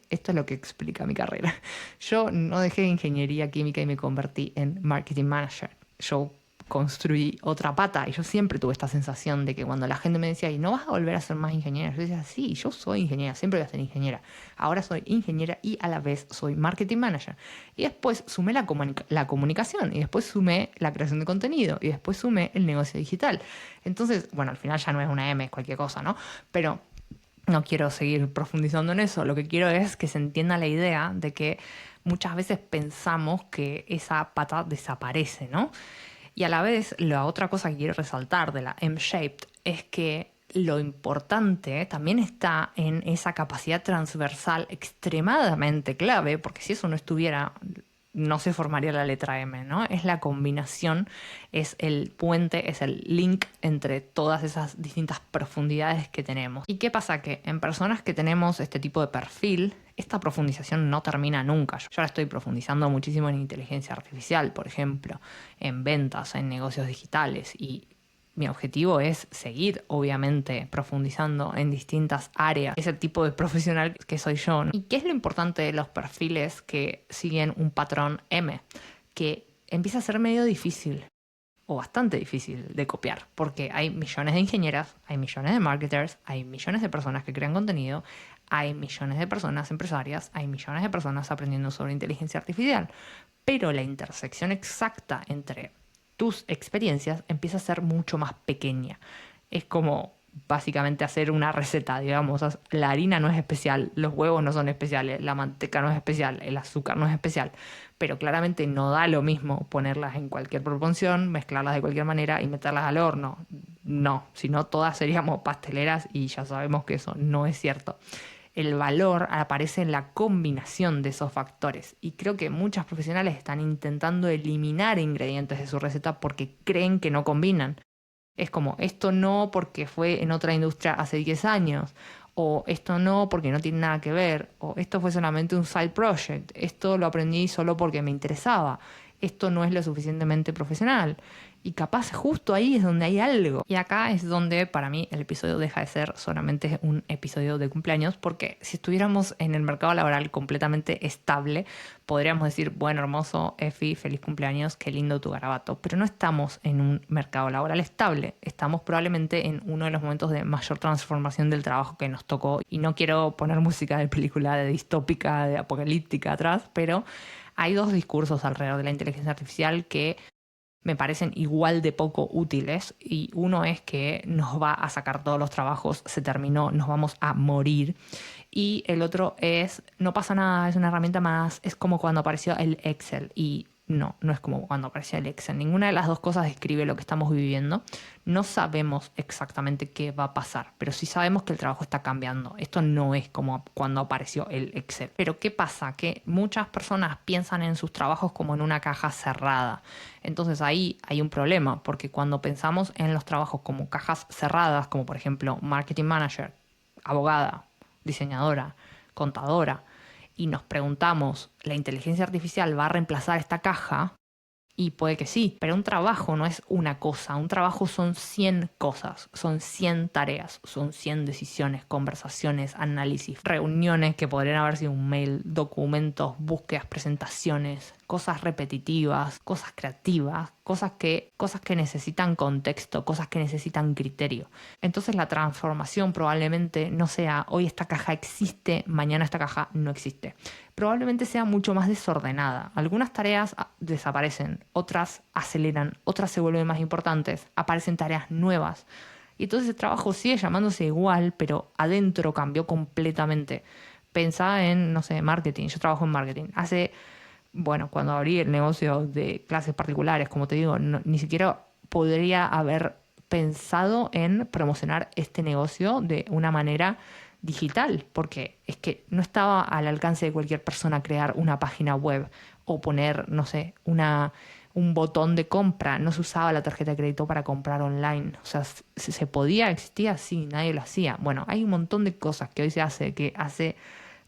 esto es lo que explica mi carrera. Yo no dejé ingeniería química y me convertí en marketing manager. Yo construí otra pata y yo siempre tuve esta sensación de que cuando la gente me decía, ¿y no vas a volver a ser más ingeniera? Yo decía, sí, yo soy ingeniera, siempre voy a ser ingeniera. Ahora soy ingeniera y a la vez soy marketing manager. Y después sumé la comunicación y después sumé la creación de contenido y después sumé el negocio digital. Entonces, bueno, al final ya no es una M, es cualquier cosa, ¿no? Pero no quiero seguir profundizando en eso. Lo que quiero es que se entienda la idea de que muchas veces pensamos que esa pata desaparece, ¿no? Y a la vez, la otra cosa que quiero resaltar de la M-Shaped es que lo importante también está en esa capacidad transversal extremadamente clave, porque si eso no estuviera, no se formaría la letra M, ¿no? Es la combinación, es el puente, es el link entre todas esas distintas profundidades que tenemos. ¿Y qué pasa? Que en personas que tenemos este tipo de perfil, esta profundización no termina nunca. Yo ahora estoy profundizando muchísimo en inteligencia artificial, por ejemplo, en ventas, en negocios digitales y mi objetivo es seguir, obviamente, profundizando en distintas áreas. Ese tipo de profesional que soy yo, ¿no? ¿Y qué es lo importante de los perfiles que siguen un patrón M? Que empieza a ser medio difícil o bastante difícil de copiar, porque hay millones de ingenieras, hay millones de marketers, hay millones de personas que crean contenido, hay millones de personas empresarias, hay millones de personas aprendiendo sobre inteligencia artificial, pero la intersección exacta entre tus experiencias empieza a ser mucho más pequeña. Es como básicamente hacer una receta, digamos. La harina no es especial, los huevos no son especiales, la manteca no es especial, el azúcar no es especial, pero claramente no da lo mismo ponerlas en cualquier proporción, mezclarlas de cualquier manera y meterlas al horno. No, si no todas seríamos pasteleras y ya sabemos que eso no es cierto. El valor aparece en la combinación de esos factores y creo que muchos profesionales están intentando eliminar ingredientes de su receta porque creen que no combinan. Es como, esto no porque fue en otra industria hace 10 años, o esto no porque no tiene nada que ver, o esto fue solamente un side project, esto lo aprendí solo porque me interesaba, esto no es lo suficientemente profesional. Y capaz justo ahí es donde hay algo. Y acá es donde para mí el episodio deja de ser solamente un episodio de cumpleaños, porque si estuviéramos en el mercado laboral completamente estable, podríamos decir, bueno, hermoso, Efi, feliz cumpleaños, qué lindo tu garabato. Pero no estamos en un mercado laboral estable, estamos probablemente en uno de los momentos de mayor transformación del trabajo que nos tocó. Y no quiero poner música de película de distópica, de apocalíptica atrás, pero hay dos discursos alrededor de la inteligencia artificial que me parecen igual de poco útiles y uno es que nos va a sacar todos los trabajos, se terminó, nos vamos a morir. Y el otro es, no pasa nada, es una herramienta más, es como cuando apareció el Excel y no, no es como cuando apareció el Excel. Ninguna de las dos cosas describe lo que estamos viviendo. No sabemos exactamente qué va a pasar, pero sí sabemos que el trabajo está cambiando. Esto no es como cuando apareció el Excel. Pero ¿qué pasa? Que muchas personas piensan en sus trabajos como en una caja cerrada. Entonces ahí hay un problema, porque cuando pensamos en los trabajos como cajas cerradas, como por ejemplo marketing manager, abogada, diseñadora, contadora, y nos preguntamos, ¿la inteligencia artificial va a reemplazar esta caja? Y puede que sí, pero un trabajo no es una cosa, un trabajo son 100 cosas, son 100 tareas, son 100 decisiones, conversaciones, análisis, reuniones que podrían haber sido un mail, documentos, búsquedas, presentaciones, cosas repetitivas, cosas creativas, cosas que necesitan contexto, cosas que necesitan criterio. Entonces la transformación probablemente no sea hoy esta caja existe, mañana esta caja no existe. Probablemente sea mucho más desordenada. Algunas tareas desaparecen, otras aceleran, otras se vuelven más importantes, aparecen tareas nuevas. Y entonces el trabajo sigue llamándose igual, pero adentro cambió completamente. Pensaba en, no sé, marketing. Yo trabajo en marketing. Cuando abrí el negocio de clases particulares, como te digo, ni siquiera podría haber pensado en promocionar este negocio de una manera digital, porque es que no estaba al alcance de cualquier persona crear una página web o poner, no sé, un botón de compra. No se usaba la tarjeta de crédito para comprar online. O sea, se podía, existía, sí, nadie lo hacía. Bueno, hay un montón de cosas que hoy se hace, que hace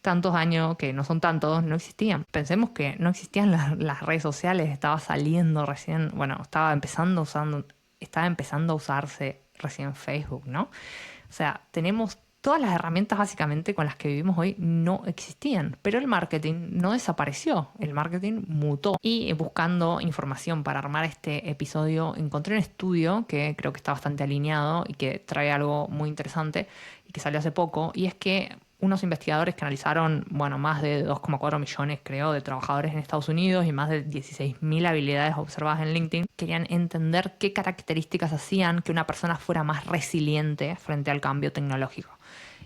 tantos años, que no son tantos, no existían. Pensemos que no existían las redes sociales, estaba saliendo recién, bueno, estaba empezando a usarse recién Facebook, ¿no? O sea, tenemos todas las herramientas básicamente con las que vivimos hoy no existían, pero el marketing no desapareció, el marketing mutó. Y buscando información para armar este episodio, encontré un estudio que creo que está bastante alineado y que trae algo muy interesante y que salió hace poco, y es que unos investigadores que analizaron, bueno, más de 2,4 millones, creo, de trabajadores en Estados Unidos y más de 16.000 habilidades observadas en LinkedIn, querían entender qué características hacían que una persona fuera más resiliente frente al cambio tecnológico.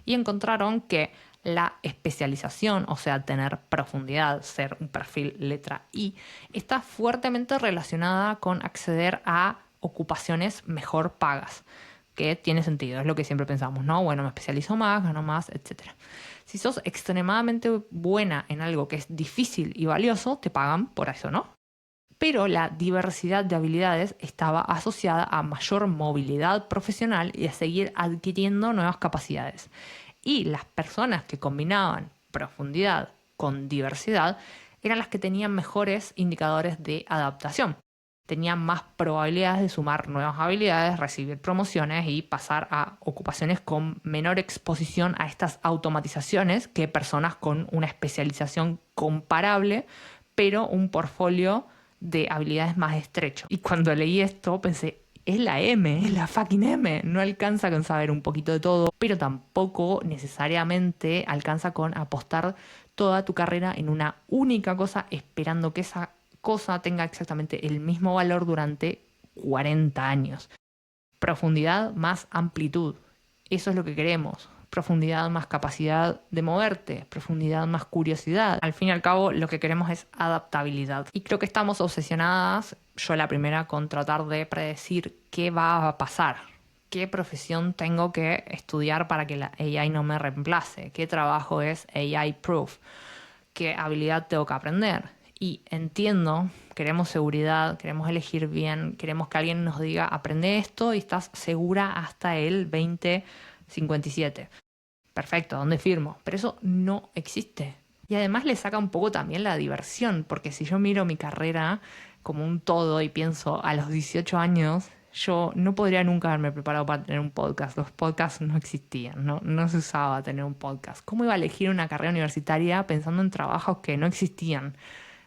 Y encontraron que la especialización, o sea, tener profundidad, ser un perfil letra I, está fuertemente relacionada con acceder a ocupaciones mejor pagas, que tiene sentido, es lo que siempre pensamos, ¿no? Bueno, me especializo más, gano más, etc. Si sos extremadamente buena en algo que es difícil y valioso, te pagan por eso, ¿no? Pero la diversidad de habilidades estaba asociada a mayor movilidad profesional y a seguir adquiriendo nuevas capacidades. Y las personas que combinaban profundidad con diversidad eran las que tenían mejores indicadores de adaptación. Tenían más probabilidades de sumar nuevas habilidades, recibir promociones y pasar a ocupaciones con menor exposición a estas automatizaciones que personas con una especialización comparable, pero un portfolio de habilidades más estrecho. Y cuando leí esto pensé, es la M, es la fucking M. No alcanza con saber un poquito de todo, pero tampoco necesariamente alcanza con apostar toda tu carrera en una única cosa, esperando que esa cosa tenga exactamente el mismo valor durante 40 años. Profundidad más amplitud. Eso es lo que queremos. Profundidad más capacidad de moverte, profundidad más curiosidad. Al fin y al cabo, lo que queremos es adaptabilidad. Y creo que estamos obsesionadas, yo la primera, con tratar de predecir qué va a pasar. ¿Qué profesión tengo que estudiar para que la AI no me reemplace? ¿Qué trabajo es AI proof? ¿Qué habilidad tengo que aprender? Y entiendo, queremos seguridad, queremos elegir bien, queremos que alguien nos diga, aprende esto y estás segura hasta el 2057. Perfecto, ¿dónde firmo? Pero eso no existe. Y además le saca un poco también la diversión, porque si yo miro mi carrera como un todo y pienso a los 18 años, yo no podría nunca haberme preparado para tener un podcast. Los podcasts no existían, no se usaba tener un podcast. ¿Cómo iba a elegir una carrera universitaria pensando en trabajos que no existían?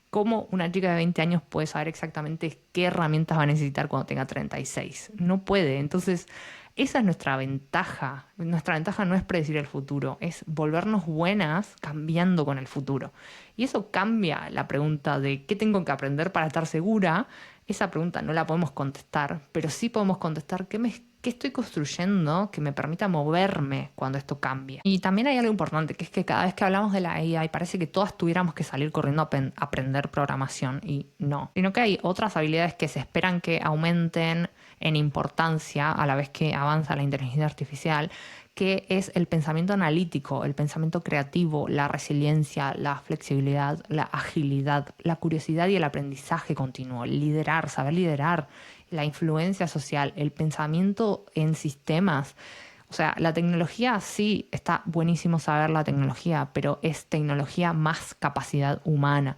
¿Cómo una chica de 20 años puede saber exactamente qué herramientas va a necesitar cuando tenga 36? No puede. Entonces, esa es nuestra ventaja. Nuestra ventaja no es predecir el futuro, es volvernos buenas cambiando con el futuro. Y eso cambia la pregunta de qué tengo que aprender para estar segura. Esa pregunta no la podemos contestar, pero sí podemos contestar qué estoy construyendo que me permita moverme cuando esto cambie. Y también hay algo importante, que es que cada vez que hablamos de la AI parece que todas tuviéramos que salir corriendo a aprender programación, y no. Sino que hay otras habilidades que se esperan que aumenten en importancia a la vez que avanza la inteligencia artificial, que es el pensamiento analítico, el pensamiento creativo, la resiliencia, la flexibilidad, la agilidad, la curiosidad y el aprendizaje continuo, liderar, saber liderar, la influencia social, el pensamiento en sistemas. O sea, la tecnología sí, está buenísimo saber la tecnología, pero es tecnología más capacidad humana.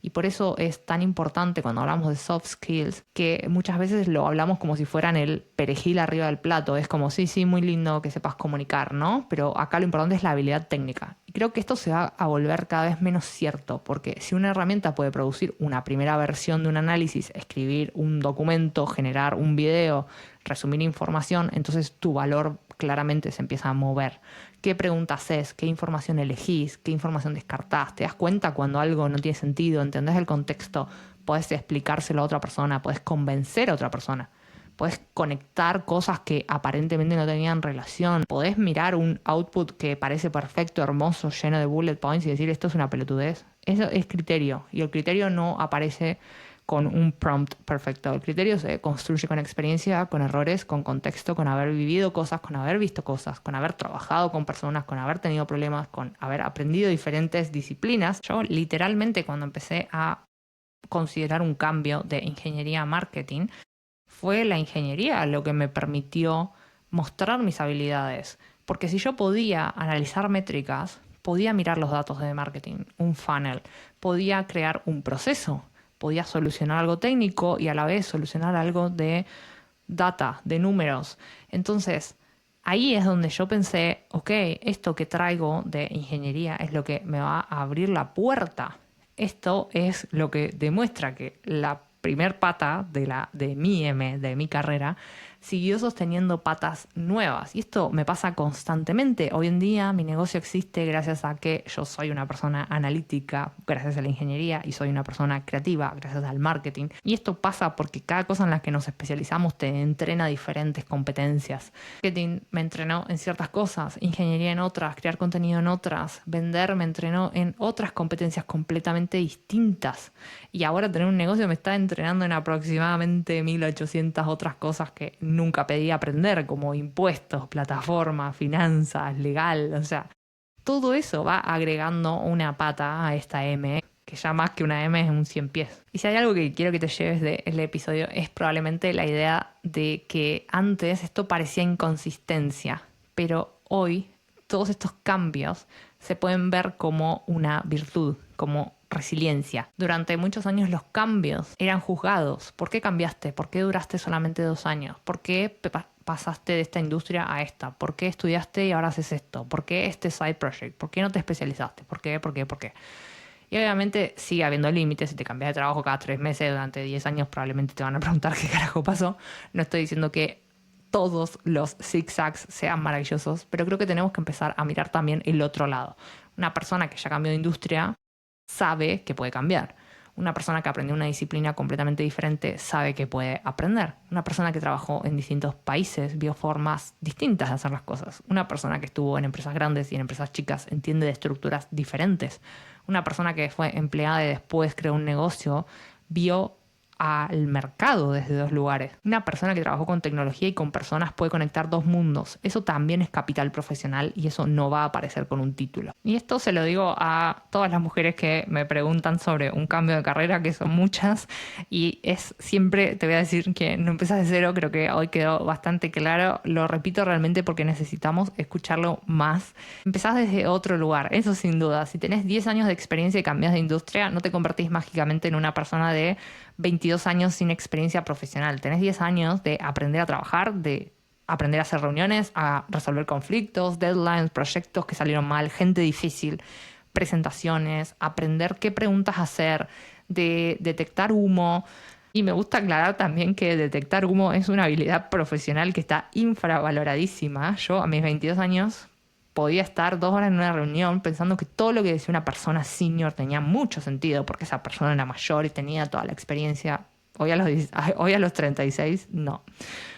Y por eso es tan importante cuando hablamos de soft skills, que muchas veces lo hablamos como si fueran el perejil arriba del plato. Es como, sí, sí, muy lindo que sepas comunicar, ¿no? Pero acá lo importante es la habilidad técnica. Y creo que esto se va a volver cada vez menos cierto, porque si una herramienta puede producir una primera versión de un análisis, escribir un documento, generar un video, resumir información, entonces tu valor claramente se empieza a mover. ¿Qué preguntas haces? ¿Qué información elegís? ¿Qué información descartás? ¿Te das cuenta cuando algo no tiene sentido? ¿Entendés el contexto? Podés explicárselo a otra persona, podés convencer a otra persona, podés conectar cosas que aparentemente no tenían relación, podés mirar un output que parece perfecto, hermoso, lleno de bullet points y decir esto es una pelotudez. Eso es criterio, y el criterio no aparece con un prompt perfecto. El criterio se construye con experiencia, con errores, con contexto, con haber vivido cosas, con haber visto cosas, con haber trabajado con personas, con haber tenido problemas, con haber aprendido diferentes disciplinas. Yo literalmente cuando empecé a considerar un cambio de ingeniería a marketing, fue la ingeniería lo que me permitió mostrar mis habilidades. Porque si yo podía analizar métricas, podía mirar los datos de marketing, un funnel, podía crear un proceso, podía solucionar algo técnico y a la vez solucionar algo de data, de números. Entonces, ahí es donde yo pensé, ok, esto que traigo de ingeniería es lo que me va a abrir la puerta. Esto es lo que demuestra que la primer pata de mi M, de mi carrera, siguió sosteniendo patas nuevas. Y esto me pasa constantemente. Hoy en día mi negocio existe gracias a que yo soy una persona analítica, gracias a la ingeniería, y soy una persona creativa, gracias al marketing. Y esto pasa porque cada cosa en la que nos especializamos te entrena diferentes competencias. Marketing me entrenó en ciertas cosas, ingeniería en otras, crear contenido en otras, vender me entrenó en otras competencias completamente distintas. Y ahora tener un negocio me está entrenando en aproximadamente 1800 otras cosas que nunca pedí aprender, como impuestos, plataformas, finanzas, legal. O sea, todo eso va agregando una pata a esta M, que ya más que una M es un 100 pies. Y si hay algo que quiero que te lleves del episodio es probablemente la idea de que antes esto parecía inconsistencia, pero hoy todos estos cambios se pueden ver como una virtud, como resiliencia. Durante muchos años los cambios eran juzgados. ¿Por qué cambiaste? ¿Por qué duraste solamente 2 años? ¿Por qué pasaste de esta industria a esta? ¿Por qué estudiaste y ahora haces esto? ¿Por qué este side project? ¿Por qué no te especializaste? ¿Por qué? ¿Por qué? ¿Por qué? Y obviamente sigue habiendo límites. Si te cambias de trabajo cada 3 meses durante 10 años, probablemente te van a preguntar qué carajo pasó. No estoy diciendo que todos los zigzags sean maravillosos, pero creo que tenemos que empezar a mirar también el otro lado. Una persona que ya cambió de industria sabe que puede cambiar. Una persona que aprendió una disciplina completamente diferente sabe que puede aprender. Una persona que trabajó en distintos países vio formas distintas de hacer las cosas. Una persona que estuvo en empresas grandes y en empresas chicas entiende de estructuras diferentes. Una persona que fue empleada y después creó un negocio vio al mercado desde 2 lugares. Una persona que trabajó con tecnología y con personas puede conectar 2 mundos. Eso también es capital profesional y eso no va a aparecer con un título. Y esto se lo digo a todas las mujeres que me preguntan sobre un cambio de carrera, que son muchas, y es siempre, te voy a decir que no empezás de cero, creo que hoy quedó bastante claro, lo repito realmente porque necesitamos escucharlo más. Empezás desde otro lugar, eso sin duda. Si tenés 10 años de experiencia y cambias de industria, no te convertís mágicamente en una persona de 22 años sin experiencia profesional. Tenés 10 años de aprender a trabajar, de aprender a hacer reuniones, a resolver conflictos, deadlines, proyectos que salieron mal, gente difícil, presentaciones, aprender qué preguntas hacer, de detectar humo. Y me gusta aclarar también que detectar humo es una habilidad profesional que está infravaloradísima. Yo a mis 22 años podía estar 2 horas en una reunión pensando que todo lo que decía una persona senior tenía mucho sentido porque esa persona era mayor y tenía toda la experiencia. Hoy a los 36, no.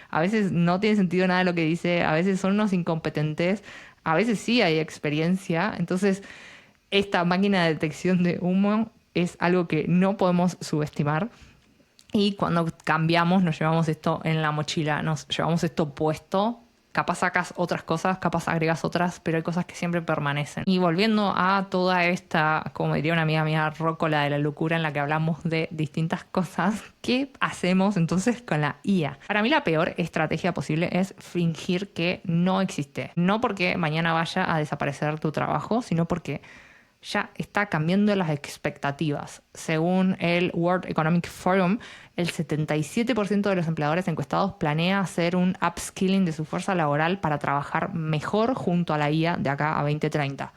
A veces no tiene sentido nada de lo que dice, a veces son unos incompetentes, a veces sí hay experiencia. Entonces, esta máquina de detección de humo es algo que no podemos subestimar. Y cuando cambiamos, nos llevamos esto en la mochila, nos llevamos esto puesto. Capaz sacas otras cosas, capaz agregas otras, pero hay cosas que siempre permanecen. Y volviendo a toda esta, como diría una amiga mía, rócola de la locura en la que hablamos de distintas cosas, ¿qué hacemos entonces con la IA? Para mí la peor estrategia posible es fingir que no existe. No porque mañana vaya a desaparecer tu trabajo, sino porque ya está cambiando las expectativas. Según el World Economic Forum, el 77% de los empleadores encuestados planea hacer un upskilling de su fuerza laboral para trabajar mejor junto a la IA de acá a 2030.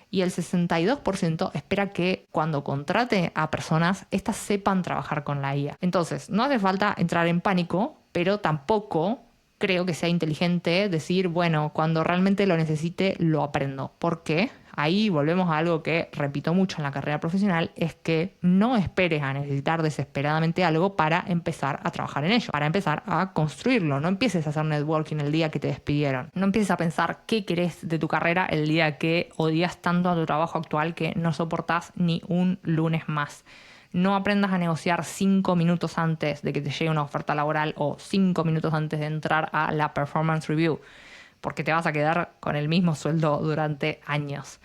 Y el 62% espera que cuando contrate a personas, éstas sepan trabajar con la IA. Entonces, no hace falta entrar en pánico, pero tampoco creo que sea inteligente decir, bueno, cuando realmente lo necesite, lo aprendo. ¿Por qué? Ahí volvemos a algo que repito mucho en la carrera profesional, es que no esperes a necesitar desesperadamente algo para empezar a trabajar en ello, para empezar a construirlo. No empieces a hacer networking el día que te despidieron. No empieces a pensar qué querés de tu carrera el día que odias tanto a tu trabajo actual que no soportás ni un lunes más. No aprendas a negociar 5 minutos antes de que te llegue una oferta laboral o 5 minutos antes de entrar a la performance review, porque te vas a quedar con el mismo sueldo durante años.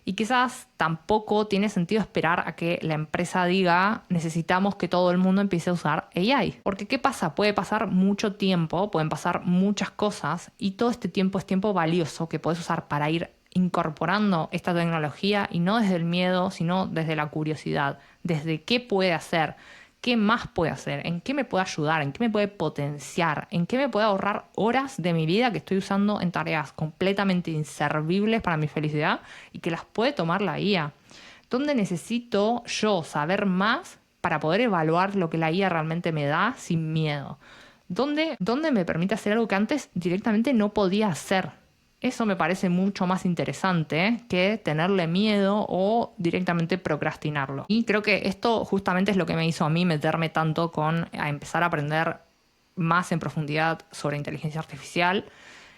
Y quizás tampoco tiene sentido esperar a que la empresa diga necesitamos que todo el mundo empiece a usar AI. Porque ¿qué pasa? Puede pasar mucho tiempo, pueden pasar muchas cosas y todo este tiempo es tiempo valioso que puedes usar para ir incorporando esta tecnología y no desde el miedo, sino desde la curiosidad, desde qué puede hacer. ¿Qué más puede hacer? ¿En qué me puede ayudar? ¿En qué me puede potenciar? ¿En qué me puede ahorrar horas de mi vida que estoy usando en tareas completamente inservibles para mi felicidad y que las puede tomar la IA? ¿Dónde necesito yo saber más para poder evaluar lo que la IA realmente me da sin miedo? ¿Dónde me permite hacer algo que antes directamente no podía hacer? Eso me parece mucho más interesante que tenerle miedo o directamente procrastinarlo. Y creo que esto justamente es lo que me hizo a mí meterme tanto a empezar a aprender más en profundidad sobre inteligencia artificial.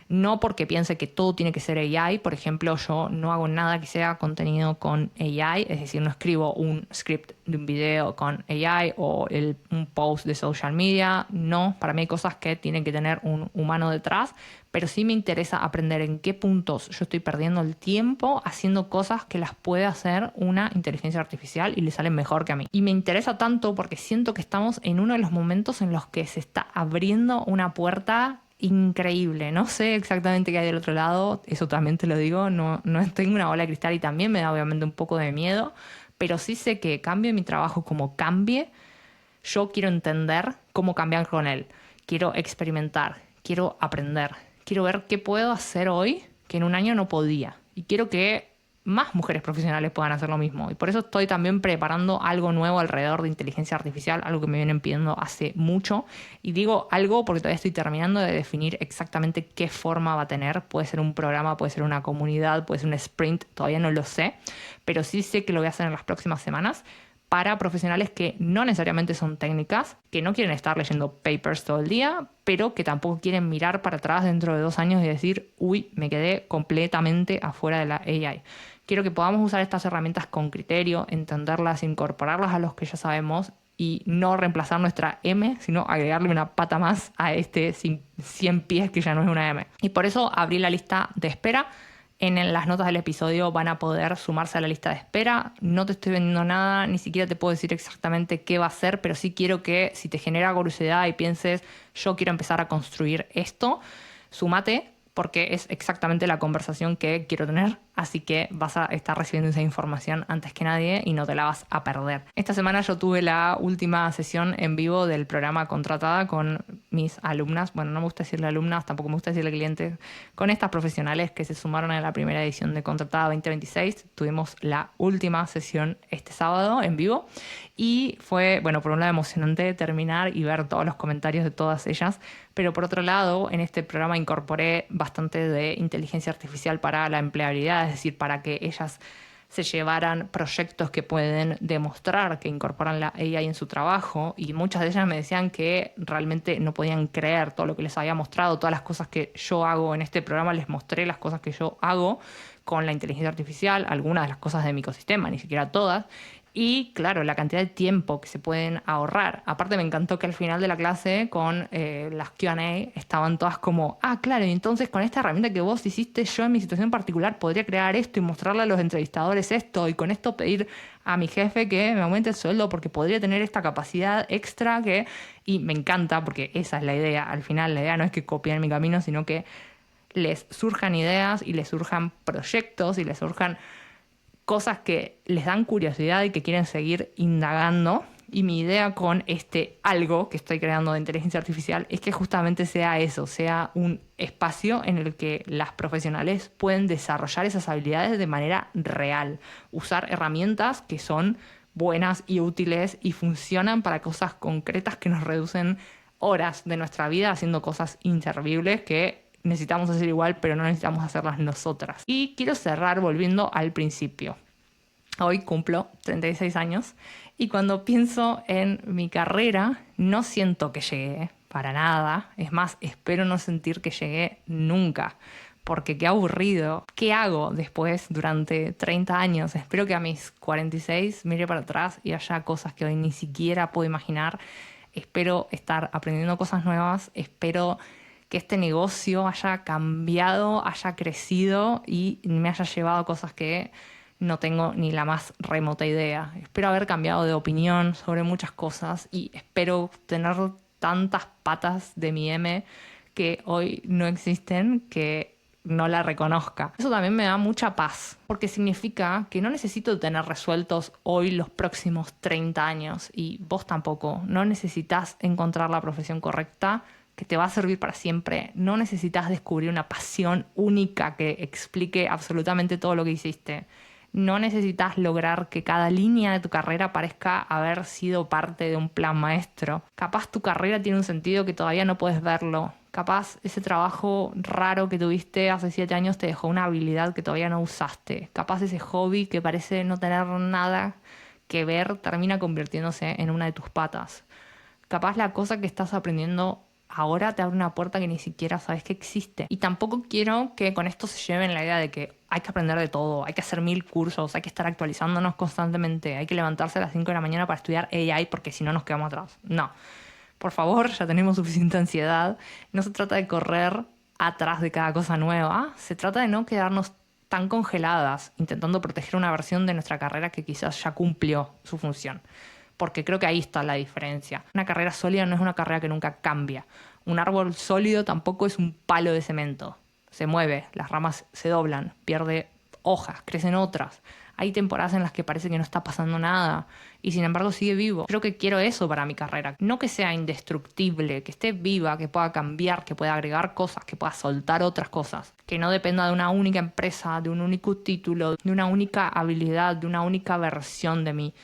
No porque piense que todo tiene que ser AI. Por ejemplo, yo no hago nada que sea contenido con AI. Es decir, no escribo un script de un video con AI o un post de social media. No, para mí hay cosas que tienen que tener un humano detrás. Pero sí me interesa aprender en qué puntos yo estoy perdiendo el tiempo haciendo cosas que las puede hacer una inteligencia artificial y le salen mejor que a mí. Y me interesa tanto porque siento que estamos en uno de los momentos en los que se está abriendo una puerta increíble. No sé exactamente qué hay del otro lado, eso también te lo digo, no tengo una bola de cristal y también me da obviamente un poco de miedo, pero sí sé que cambie mi trabajo como cambie, yo quiero entender cómo cambiar con él. Quiero experimentar, quiero aprender, quiero ver qué puedo hacer hoy que en un año no podía. Y quiero que más mujeres profesionales puedan hacer lo mismo. Y por eso estoy también preparando algo nuevo alrededor de inteligencia artificial, algo que me vienen pidiendo hace mucho. Y digo algo porque todavía estoy terminando de definir exactamente qué forma va a tener. Puede ser un programa, puede ser una comunidad, puede ser un sprint, todavía no lo sé. Pero sí sé que lo voy a hacer en las próximas semanas para profesionales que no necesariamente son técnicas, que no quieren estar leyendo papers todo el día, pero que tampoco quieren mirar para atrás dentro de 2 años y decir, uy, me quedé completamente afuera de la AI. Quiero que podamos usar estas herramientas con criterio, entenderlas, incorporarlas a los que ya sabemos y no reemplazar nuestra M, sino agregarle una pata más a este 100 pies que ya no es una M. Y por eso abrí la lista de espera. En las notas del episodio van a poder sumarse a la lista de espera. No te estoy vendiendo nada, ni siquiera te puedo decir exactamente qué va a ser, pero sí quiero que si te genera curiosidad y pienses, yo quiero empezar a construir esto, súmate porque es exactamente la conversación que quiero tener. Así que vas a estar recibiendo esa información antes que nadie y no te la vas a perder. Esta semana yo tuve la última sesión en vivo del programa Contratada con mis alumnas. Bueno, no me gusta decirle alumnas, tampoco me gusta decirle clientes. Con estas profesionales que se sumaron a la primera edición de Contratada 2026. Tuvimos la última sesión este sábado en vivo. Y fue, bueno, por un lado emocionante terminar y ver todos los comentarios de todas ellas. Pero por otro lado, en este programa incorporé bastante de inteligencia artificial para la empleabilidad, es decir, para que ellas se llevaran proyectos que pueden demostrar que incorporan la AI en su trabajo, y muchas de ellas me decían que realmente no podían creer todo lo que les había mostrado, todas las cosas que yo hago en este programa. Les mostré las cosas que yo hago con la inteligencia artificial, algunas de las cosas de mi ecosistema, ni siquiera todas. Y claro, la cantidad de tiempo que se pueden ahorrar. Aparte me encantó que al final de la clase con las Q&A estaban todas como, ah, claro, y entonces con esta herramienta que vos hiciste, yo en mi situación particular podría crear esto y mostrarle a los entrevistadores esto, y con esto pedir a mi jefe que me aumente el sueldo porque podría tener esta capacidad extra que... Y me encanta porque esa es la idea. Al final la idea no es que copien mi camino, sino que les surjan ideas y les surjan proyectos y les surjan cosas que les dan curiosidad y que quieren seguir indagando. Y mi idea con este algo que estoy creando de inteligencia artificial es que justamente sea eso, sea un espacio en el que las profesionales pueden desarrollar esas habilidades de manera real, usar herramientas que son buenas y útiles y funcionan para cosas concretas que nos reducen horas de nuestra vida haciendo cosas inservibles que necesitamos hacer igual, pero no necesitamos hacerlas nosotras. Y quiero cerrar volviendo al principio. Hoy cumplo 36 años y cuando pienso en mi carrera no siento que llegué para nada. Es más, espero no sentir que llegué nunca, porque qué aburrido. ¿Qué hago después durante 30 años? Espero que a mis 46 mire para atrás y haya cosas que hoy ni siquiera puedo imaginar. Espero estar aprendiendo cosas nuevas. Espero que este negocio haya cambiado, haya crecido y me haya llevado a cosas que no tengo ni la más remota idea. Espero haber cambiado de opinión sobre muchas cosas y espero tener tantas patas de mi M que hoy no existen que no la reconozca. Eso también me da mucha paz, porque significa que no necesito tener resueltos hoy los próximos 30 años y vos tampoco. No necesitas encontrar la profesión correcta que te va a servir para siempre. No necesitas descubrir una pasión única que explique absolutamente todo lo que hiciste. No necesitas lograr que cada línea de tu carrera parezca haber sido parte de un plan maestro. Capaz tu carrera tiene un sentido que todavía no puedes verlo. Capaz ese trabajo raro que tuviste hace 7 años te dejó una habilidad que todavía no usaste. Capaz ese hobby que parece no tener nada que ver termina convirtiéndose en una de tus patas. Capaz la cosa que estás aprendiendo ahora te abre una puerta que ni siquiera sabes que existe. Y tampoco quiero que con esto se lleven la idea de que hay que aprender de todo, hay que hacer 1000 cursos, hay que estar actualizándonos constantemente, hay que levantarse a las 5 de la mañana para estudiar AI porque si no nos quedamos atrás. No. Por favor, ya tenemos suficiente ansiedad. No se trata de correr atrás de cada cosa nueva, se trata de no quedarnos tan congeladas intentando proteger una versión de nuestra carrera que quizás ya cumplió su función. Porque creo que ahí está la diferencia. Una carrera sólida no es una carrera que nunca cambia. Un árbol sólido tampoco es un palo de cemento. Se mueve, las ramas se doblan, pierde hojas, crecen otras. Hay temporadas en las que parece que no está pasando nada y sin embargo sigue vivo. Creo que quiero eso para mi carrera. No que sea indestructible, que esté viva, que pueda cambiar, que pueda agregar cosas, que pueda soltar otras cosas. Que no dependa de una única empresa, de un único título, de una única habilidad, de una única versión de mí.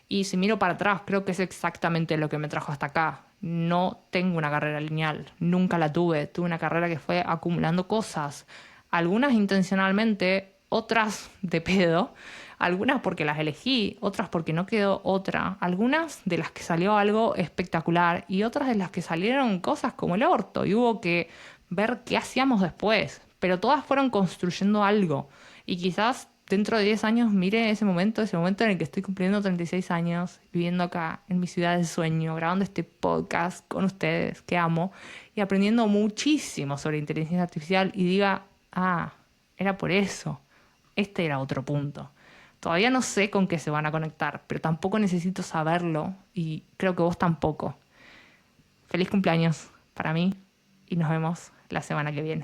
Y si miro para atrás, creo que es exactamente lo que me trajo hasta acá. No tengo una carrera lineal, nunca la tuve. Tuve una carrera que fue acumulando cosas, algunas intencionalmente, otras de pedo, algunas porque las elegí, otras porque no quedó otra, algunas de las que salió algo espectacular y otras de las que salieron cosas como el orto y hubo que ver qué hacíamos después. Pero todas fueron construyendo algo y quizás dentro de 10 años mire ese momento en el que estoy cumpliendo 36 años, viviendo acá en mi ciudad de sueño, grabando este podcast con ustedes que amo y aprendiendo muchísimo sobre inteligencia artificial y diga, era por eso, este era otro punto. Todavía no sé con qué se van a conectar, pero tampoco necesito saberlo y creo que vos tampoco. Feliz cumpleaños para mí y nos vemos la semana que viene.